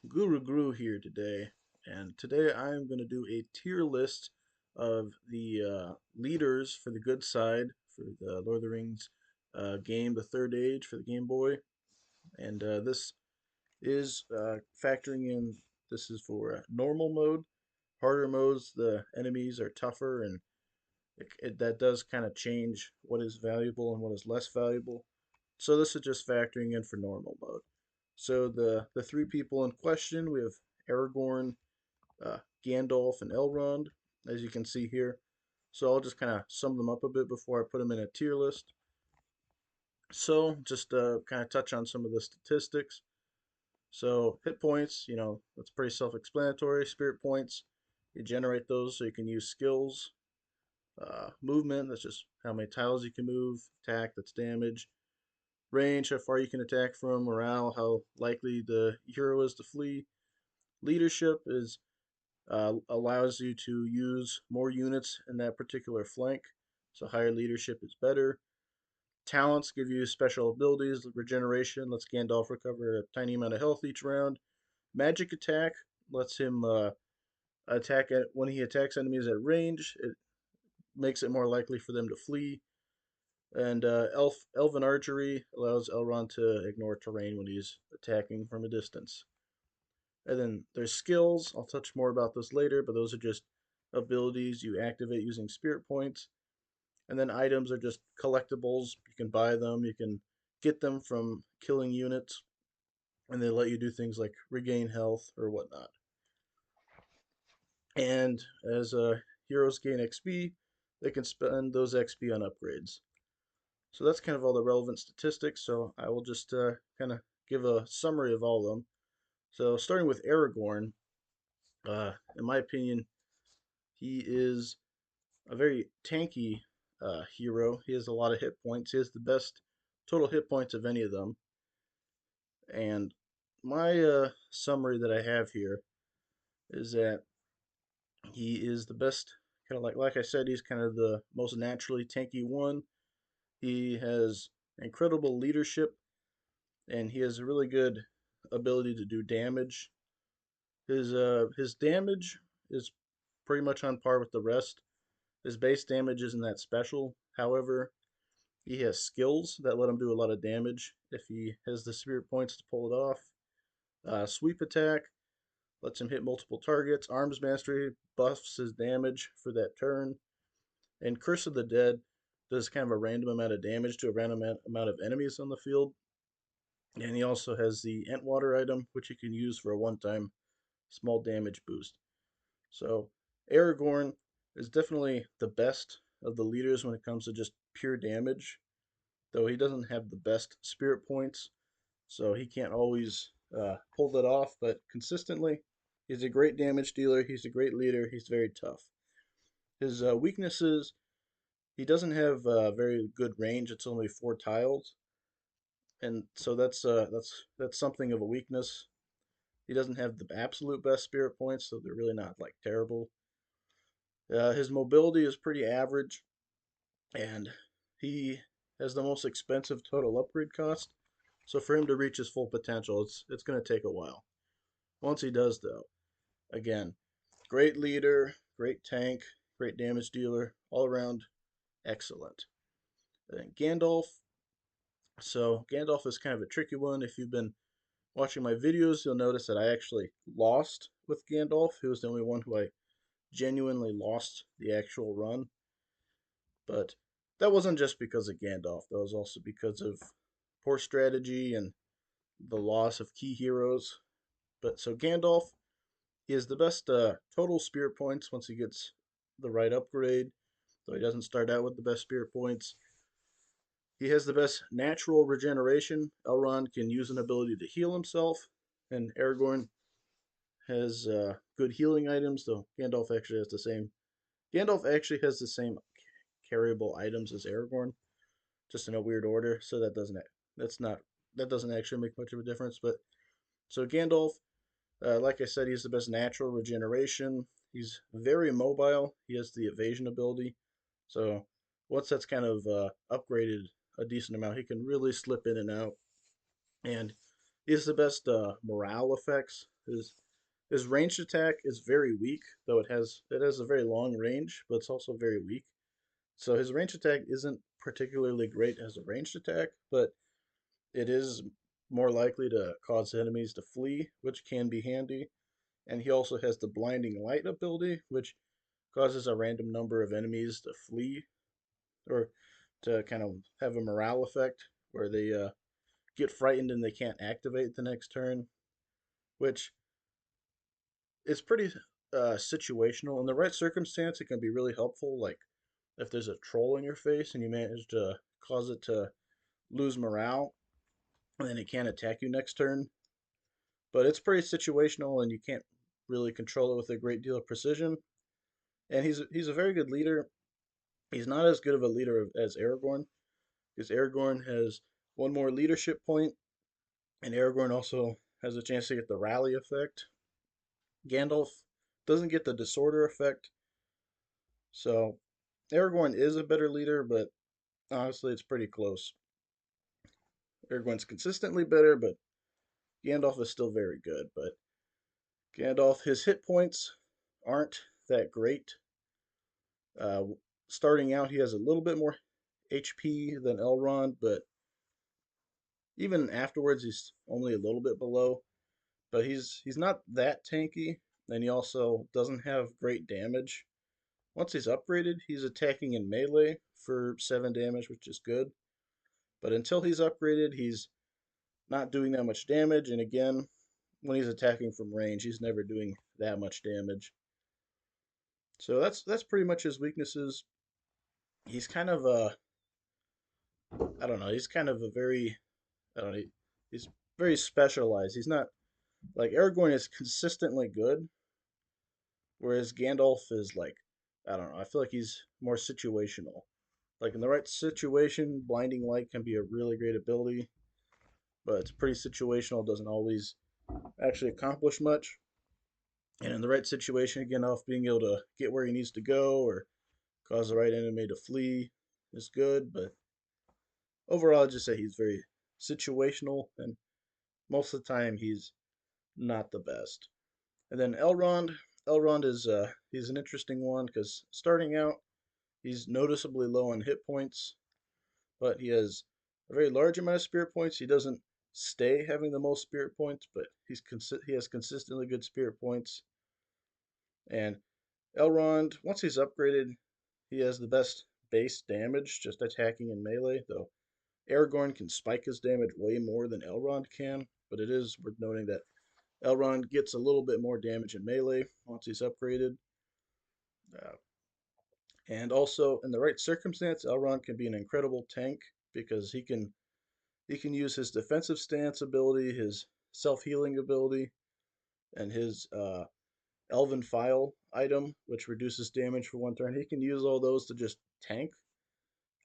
Guru Guru here today, and today I'm going to do a tier list of the leaders for the good side for the Lord of the Rings game, The Third Age for the Game Boy, and this is factoring in. This is for normal mode. Harder modes, the enemies are tougher, and that does kind of change what is valuable and what is less valuable. So this is just factoring in for normal mode. So the three people in question, we have Aragorn, Gandalf, and Elrond, as you can see here. So I'll just kind of sum them up a bit before I put them in a tier list. So just kind of touch on some of the statistics. So hit points, that's pretty self-explanatory. Spirit points, you generate those so you can use skills. Movement, that's just how many tiles you can move. Attack, that's damage. Range, how far you can attack from. Morale, how likely the hero is to flee. Leadership is allows you to use more units in that particular flank, so higher leadership is better. Talents give you special abilities. Regeneration lets Gandalf recover a tiny amount of health each round. Magic attack lets him attack when he attacks enemies at range. It makes it more likely for them to flee. And Elven Archery allows Elrond to ignore terrain when he's attacking from a distance. And then there's skills. I'll touch more about this later, but those are just abilities you activate using spirit points. And then items are just collectibles. You can buy them, you can get them from killing units, and they let you do things like regain health or whatnot. And as heroes gain XP, they can spend those XP on upgrades. So that's kind of all the relevant statistics. So I will just kind of give a summary of all of them. So starting with Aragorn, in my opinion, he is a very tanky hero. He has a lot of hit points. He has the best total hit points of any of them. And my summary that I have here is that he is the best. Kind of like I said, he's kind of the most naturally tanky one. He has incredible leadership, and he has a really good ability to do damage. His damage is pretty much on par with the rest. His base damage isn't that special. However, he has skills that let him do a lot of damage if he has the spirit points to pull it off. Sweep attack lets him hit multiple targets. Arms mastery buffs his damage for that turn. And Curse of the Dead does kind of a random amount of damage to a random amount of enemies on the field. And he also has the Entwater item, which you can use for a one-time small damage boost. So Aragorn is definitely the best of the leaders when it comes to just pure damage, though he doesn't have the best spirit points, so he can't always pull that off. But consistently, he's a great damage dealer. He's a great leader. He's very tough. His weaknesses: he doesn't have very good range. It's only 4 tiles, and so that's something of a weakness. He doesn't have the absolute best spirit points, so they're really not like terrible. His mobility is pretty average, and he has the most expensive total upgrade cost. So for him to reach his full potential, it's going to take a while. Once he does, though, again, great leader, great tank, great damage dealer, all around excellent. And Gandalf. So Gandalf is kind of a tricky one. If you've been watching my videos, you'll notice that I actually lost with Gandalf. He was the only one who I genuinely lost the actual run. But that wasn't just because of Gandalf. That was also because of poor strategy and the loss of key heroes. But so Gandalf, he has the best total spirit points once he gets the right upgrade. Though he doesn't start out with the best spirit points. He has the best natural regeneration. Elrond can use an ability to heal himself, and Aragorn has good healing items. Though Gandalf actually has the same. Gandalf actually has the same carryable items as Aragorn, just in a weird order. So that's not that doesn't actually make much of a difference. But so Gandalf, like I said, he's the best natural regeneration. He's very mobile. He has the evasion ability. So once that's kind of upgraded a decent amount, he can really slip in and out. And He has the best morale effects. His ranged attack is very weak, though it has a very long range, but it's also very weak. So his ranged attack isn't particularly great as a ranged attack, but it is more likely to cause enemies to flee, which can be handy. And he also has the blinding light ability, which causes a random number of enemies to flee or to kind of have a morale effect where they get frightened and they can't activate the next turn, which is pretty situational. In the right circumstance, it can be really helpful. Like if there's a troll in your face and you manage to cause it to lose morale, and then it can't attack you next turn. But it's pretty situational, and you can't really control it with a great deal of precision. And he's a very good leader. He's not as good of a leader as Aragorn, because Aragorn has one more leadership point, and Aragorn also has a chance to get the rally effect. Gandalf doesn't get the disorder effect, so Aragorn is a better leader, but honestly, it's pretty close. Aragorn's consistently better, but Gandalf is still very good. But Gandalf, his hit points aren't that great. Uh, Starting out, he has a little bit more HP than Elrond, but even afterwards, he's only a little bit below. But he's not that tanky, and he also doesn't have great damage. Once he's upgraded, he's attacking in melee for 7 damage, which is good. But until he's upgraded, he's not doing that much damage. And again, when he's attacking from range, he's never doing that much damage. So that's pretty much his weaknesses. He's kind of a I don't know. He's kind of a very I don't know. He's very specialized. He's not like Aragorn is consistently good, whereas Gandalf is like I don't know. I feel like he's more situational. Like in the right situation, blinding light can be a really great ability, but it's pretty situational. Doesn't always actually accomplish much. And in the right situation, Gandalf being able to get where he needs to go or cause the right enemy to flee is good, but overall, I'd just say he's very situational, and most of the time he's not the best. And then Elrond is he's an interesting one because starting out he's noticeably low on hit points, but he has a very large amount of spirit points. He doesn't stay having the most spirit points, but he has consistently good spirit points. And Elrond, once he's upgraded, he has the best base damage, just attacking in melee, though Aragorn can spike his damage way more than Elrond can, but it is worth noting that Elrond gets a little bit more damage in melee once he's upgraded. Uh, and also, in the right circumstance, Elrond can be an incredible tank because he can use his defensive stance ability, his self healing ability, and his Elven File item, which reduces damage for 1 turn. He can use all those to just tank.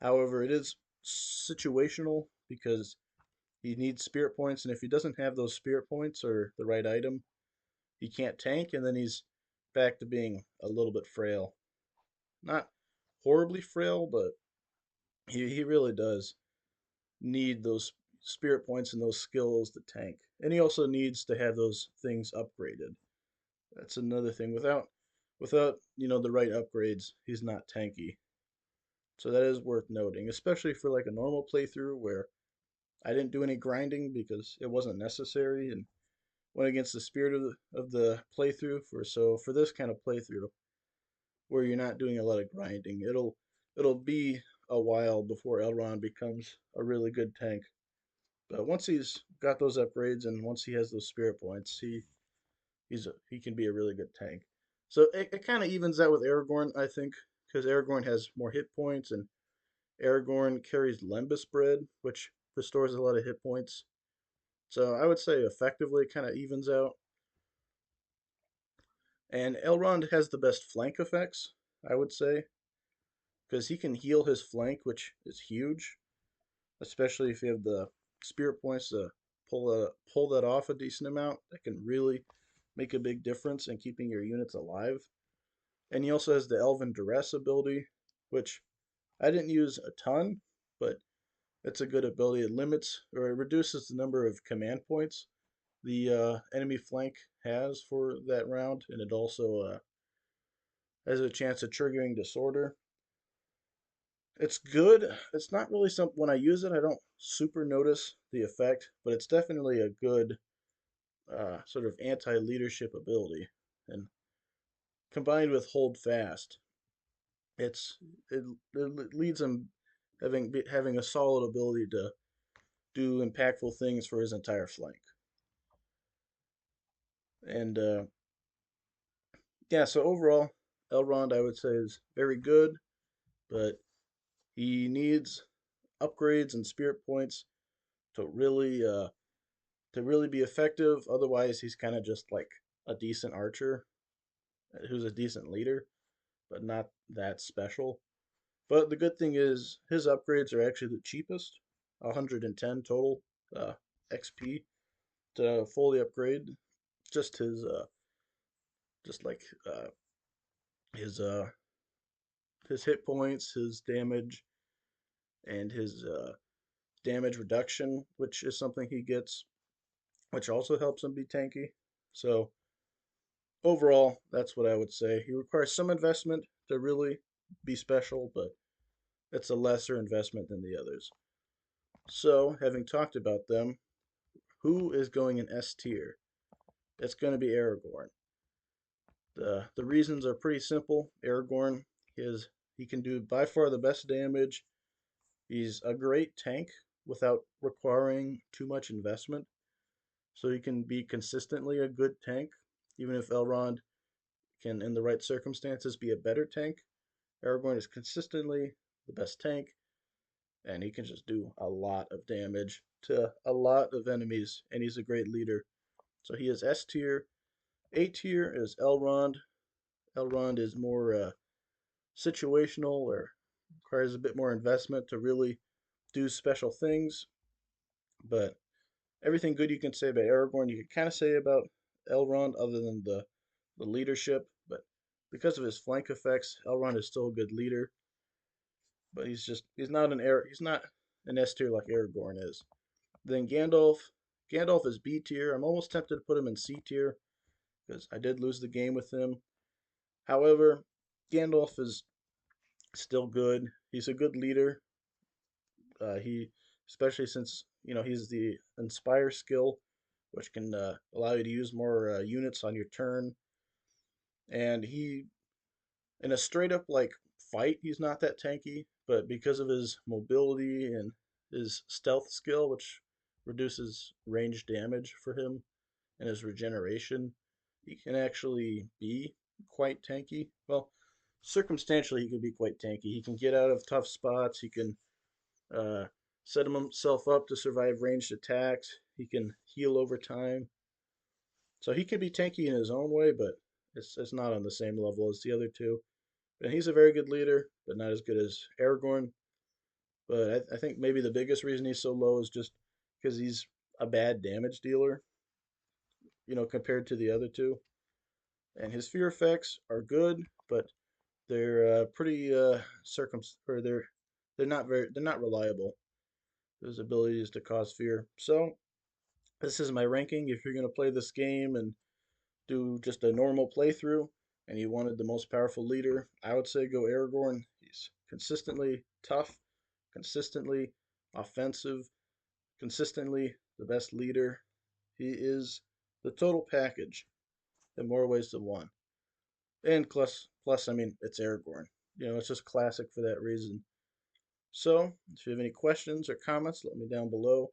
However, it is situational because he needs spirit points, and if he doesn't have those spirit points or the right item, he can't tank, and then he's back to being a little bit frail. Not horribly frail, but he really does need those spirit points and those skills to tank. And he also needs to have those things upgraded. That's another thing. Without the right upgrades, he's not tanky. So that is worth noting, especially for like a normal playthrough where I didn't do any grinding because it wasn't necessary and went against the spirit of the playthrough for this kind of playthrough where you're not doing a lot of grinding. It'll be a while before Elrond becomes a really good tank. But once he's got those upgrades and once he has those spirit points, he can be a really good tank. So it kind of evens out with Aragorn, I think, because Aragorn has more hit points and Aragorn carries Lembas Bread, which restores a lot of hit points. So I would say effectively kind of evens out. And Elrond has the best flank effects, I would say, because he can heal his flank, which is huge, especially if you have the spirit points to pull that off a decent amount. That can really make a big difference in keeping your units alive. And he also has the Elven Duress ability, which I didn't use a ton, but It's a good ability. It limits or it reduces the number of command points the enemy flank has for that round, and it also has a chance of triggering disorder. It's good. It's not really something when I use it, I don't super notice the effect, but it's definitely a good sort of anti-leadership ability. And combined with hold fast, it's it leads him having a solid ability to do impactful things for his entire flank. And yeah, so overall, Elrond I would say is very good, but he needs upgrades and spirit points to really uh, to really be effective. Otherwise, he's kind of just like a decent archer who's a decent leader, but not that special. But the good thing is his upgrades are actually the cheapest, 110 total uh, XP to fully upgrade. Just his just like his uh, his hit points, his damage, and his damage reduction, which is something he gets, which also helps him be tanky. So overall, that's what I would say. He requires some investment to really be special, but it's a lesser investment than the others. So, having talked about them, who is going in S tier? It's going to be Aragorn. The reasons are pretty simple. Aragorn is he can do by far the best damage. He's a great tank without requiring too much investment. So he can be consistently a good tank, even if Elrond can, in the right circumstances, be a better tank. Aragorn is consistently the best tank, and he can just do a lot of damage to a lot of enemies, and he's a great leader. So he is S tier. A tier is Elrond. Elrond is more situational or requires a bit more investment to really do special things, but everything good you can say about Aragorn, you can kind of say about Elrond, other than the leadership. But because of his flank effects, Elrond is still a good leader. But he's not an S tier like Aragorn is. Then Gandalf is B tier. I'm almost tempted to put him in C tier because I did lose the game with him. However, Gandalf is still good. He's a good leader. He especially since he's the inspire skill, which can allow you to use more units on your turn. And he in a straight up like fight, he's not that tanky, but because of his mobility and his stealth skill, which reduces range damage for him, and his regeneration, he can actually be quite tanky. Well, circumstantially, he can be quite tanky. He can get out of tough spots. He can uh, set himself up to survive ranged attacks. He can heal over time. So he can be tanky in his own way, but it's not on the same level as the other two. And he's a very good leader, but not as good as Aragorn. But I think maybe the biggest reason he's so low is just because he's a bad damage dealer, compared to the other two. And his fear effects are good, but they're pretty or they're not reliable. His abilities to cause fear. So this is my ranking. If you're gonna play this game and do just a normal playthrough, and you wanted the most powerful leader, I would say go Aragorn. He's consistently tough, consistently offensive, consistently the best leader. He is the total package in more ways than one. And plus, I mean, it's Aragorn. It's just classic for that reason. So, if you have any questions or comments, let me down below.